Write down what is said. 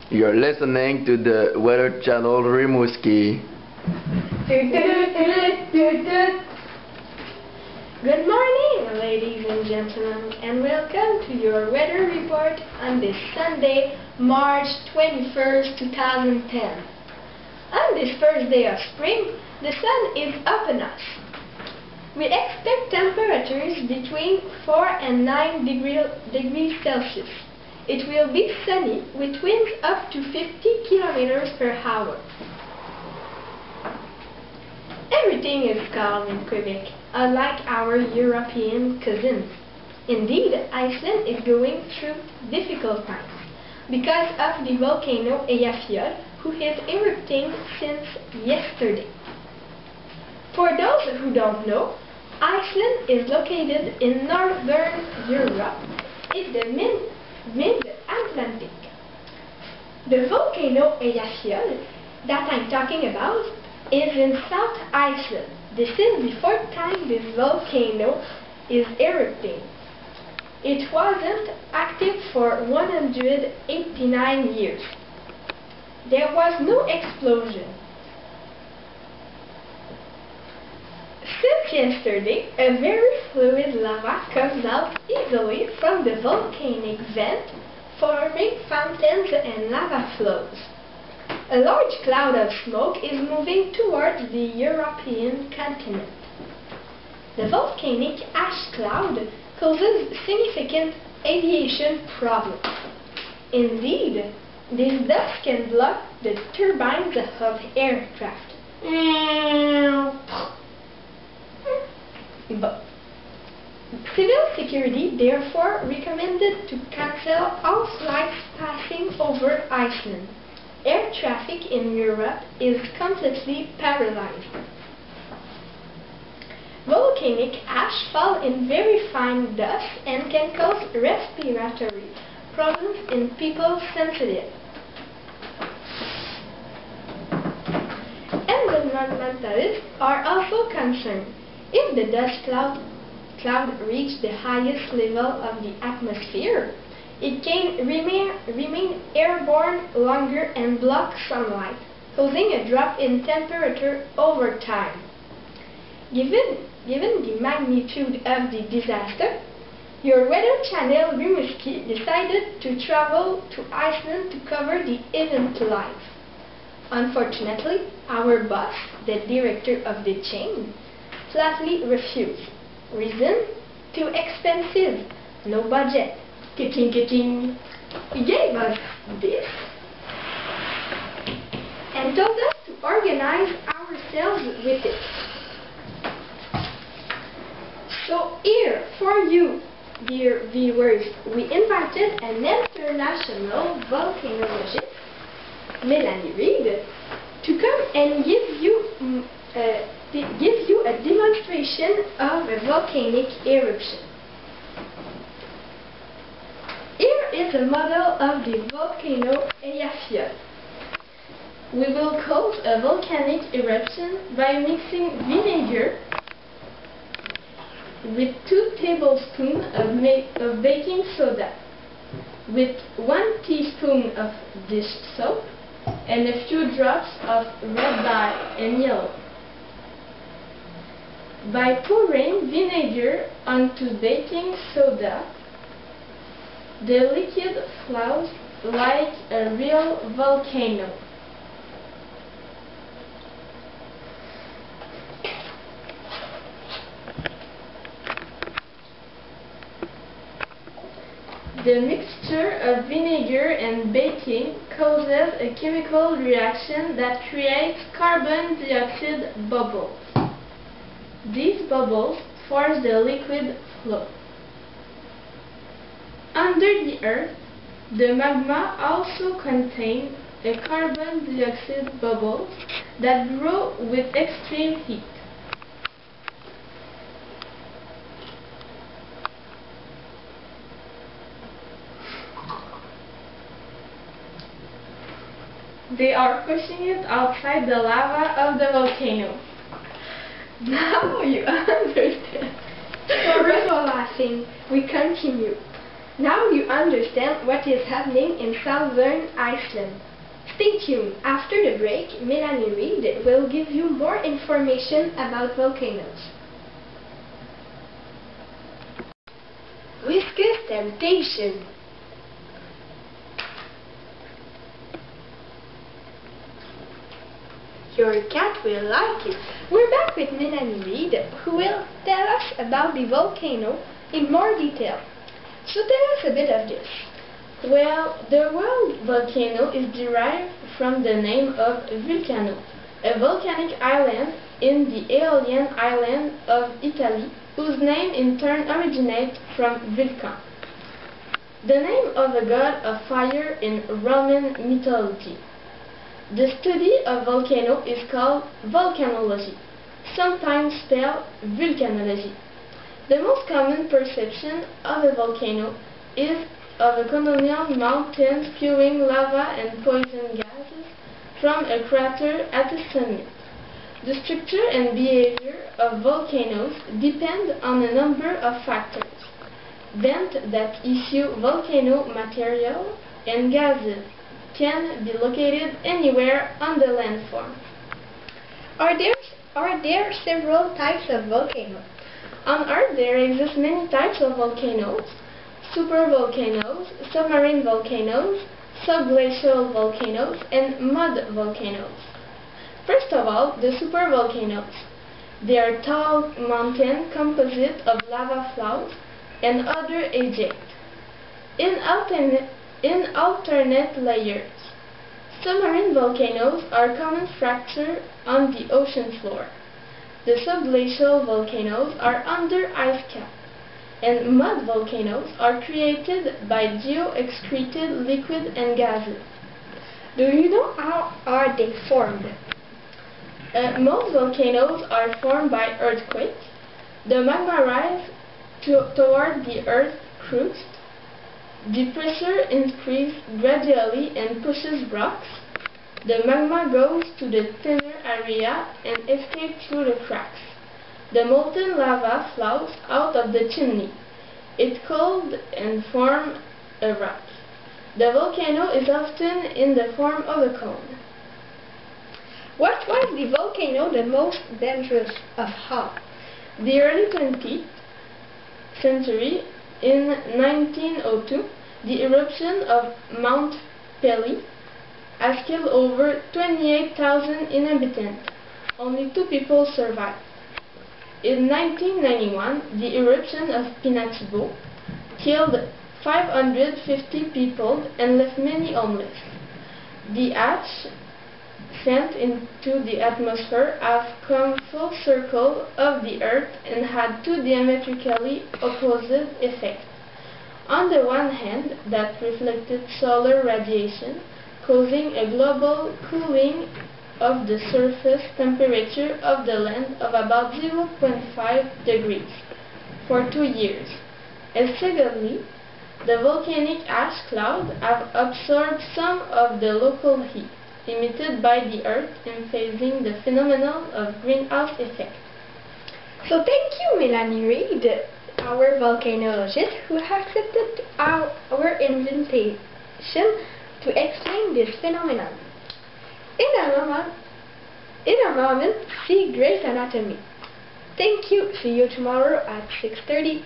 You're listening to the Weather Channel Rimouski. Good morning, ladies and gentlemen, and welcome to your weather report on this Sunday, March 21st, 2010. On this first day of spring, the sun is upon us. We expect temperatures between 4 and 9 degrees Celsius. It will be sunny with winds up to 50 kilometers per hour. Everything is calm in Quebec, unlike our European cousins. Indeed, Iceland is going through difficult times because of the volcano Eyjafjallajökull, who is erupting since yesterday. For those who don't know, Iceland is located in northern Europe, in the mid-Atlantic. The volcano Eyjafjallajökull that I'm talking about is in South Iceland. This is the fourth time this volcano is erupting. It wasn't active for 189 years. There was no explosion. Since yesterday, a very fluid lava comes out easily from the volcanic vent, forming fountains and lava flows. A large cloud of smoke is moving towards the European continent. The volcanic ash cloud causes significant aviation problems. Indeed, this dust can block the turbines of aircraft. Civil security therefore recommended to cancel all flights passing over Iceland. Air traffic in Europe is completely paralyzed. Volcanic ash falls in very fine dust and can cause respiratory problems in people sensitive. Environmentalists are also concerned. If the dust cloud reaches the highest level of the atmosphere, it can remain airborne longer and block sunlight, causing a drop in temperature over time. Given the magnitude of the disaster, your Weather Channel Rimouski decided to travel to Iceland to cover the event live. Unfortunately, our boss, the director of the chain, flatly refused. Reason? Too expensive. No budget. Ka-ching. He gave us this and told us to organize ourselves with it. So here, for you, dear viewers, we invited an international volcanologist, Melanie Reid, to come and give you a demonstration of a volcanic eruption. Here is a model of the volcano Eyjafjallajökull. We will cause a volcanic eruption by mixing vinegar with 2 tablespoons of baking soda, with 1 teaspoon of dish soap, and a few drops of red dye and yellow. By pouring vinegar onto baking soda, the liquid flows like a real volcano. The mixture of vinegar and baking causes a chemical reaction that creates carbon dioxide bubbles. These bubbles force the liquid flow. Under the earth, the magma also contains a carbon dioxide bubble that grow with extreme heat. They are pushing it outside the lava of the volcano. Now you understand. Sorry for laughing. We continue. Now you understand what is happening in southern Iceland. Stay tuned. After the break, Melanie Reid will give you more information about volcanoes. Whiskas Temptation. Your cat will like it. We're back with Melanie Reid, who will tell us about the volcano in more detail. So tell us a bit of this. Well, the word volcano is derived from the name of Vulcano, a volcanic island in the Aeolian island of Italy, whose name in turn originates from Vulcan, the name of a god of fire in Roman mythology. The study of volcano is called volcanology, sometimes spelled volcanology. The most common perception of a volcano is of a colonial mountain spewing lava and poison gases from a crater at the summit. The structure and behavior of volcanoes depend on a number of factors. Vents that issue volcano material and gases can be located anywhere on the landform. Are there several types of volcanoes? On Earth there exist many types of volcanoes: supervolcanoes, submarine volcanoes, subglacial volcanoes, and mud volcanoes. First of all, the supervolcanoes. They are tall mountains composite of lava flows and other ejects in alternate layers. Submarine volcanoes are common fractures on the ocean floor. The subglacial volcanoes are under ice cap, and mud volcanoes are created by geo-excreted liquid and gases. Do you know how are they formed? Most volcanoes are formed by earthquakes. The magma rises toward the Earth's crust. The pressure increases gradually and pushes rocks. The magma goes to the thinner area and escapes through the cracks. The molten lava flows out of the chimney. It cools and forms a rock. The volcano is often in the form of a cone. What was the volcano the most dangerous of all? The early 20th century, in 1902, the eruption of Mount Pelée has killed over 28,000 inhabitants. Only 2 people survived. In 1991, the eruption of Pinatubo killed 550 people and left many homeless. The ash sent into the atmosphere have come full circle of the Earth and had 2 diametrically opposite effects. On the one hand, that reflected solar radiation, causing a global cooling of the surface temperature of the land of about 0.5 degrees for 2 years. And secondly, the volcanic ash cloud have absorbed some of the local heat emitted by the Earth, emphasizing the phenomenon of greenhouse effect. So thank you, Melanie Reid, our volcanologist, who accepted our invitation to explain this phenomenon. In a moment, see Grey's Anatomy. Thank you. See you tomorrow at 6:30.